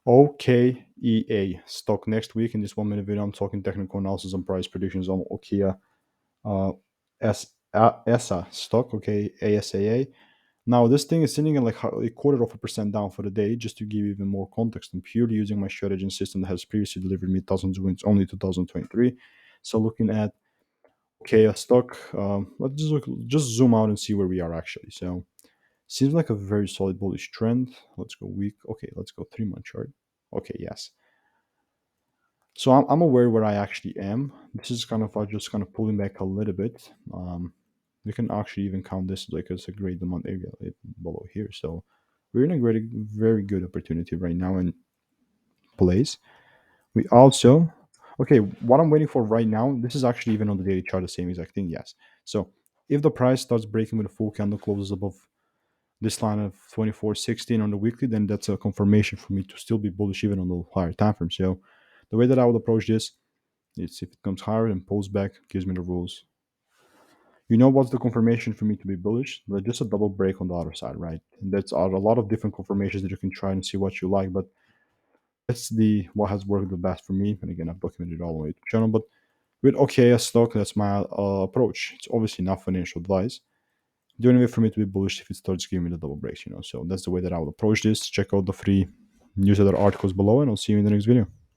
OKEA stock next week. In this 1 minute video, I'm talking technical analysis and price predictions on OKEA uh, ESA stock, okay, ASAA. Now, this thing is sitting at like a 0.25% down for the day, just to give you even more context. I'm purely using my strategy and system that has previously delivered me thousands of wins only 2023. So, looking at OKEA stock, just zoom out and see where we are actually. So, seems like a very solid bullish trend. Let's go week. Okay, let's go 3-month chart. Okay, yes. So I'm aware where I actually am. This is kind of just kind of pulling back a little bit. We can actually even count this like as a great demand area below here. So we're in a very good opportunity right now in place. We also, okay, what I'm waiting for right now, this is actually even on the daily chart, the same exact thing, yes. So if the price starts breaking with a full candle closes above this line of 24.16 on the weekly, then that's a confirmation for me to still be bullish even on the higher time frame. So the way that I would approach this, it's if it comes higher and pulls back, gives me the rules. You know what's the confirmation for me to be bullish? Like just a double break on the other side, right? And that's a lot of different confirmations that you can try and see what you like, but that's the what has worked the best for me. And again, I've documented it all the way to the channel. But with OKEA stock, that's my approach. It's obviously not financial advice. The only way for me to be bullish if it starts giving me the double breaks, So that's the way that I would approach this. Check out the free newsletter articles below, and I'll see you in the next video.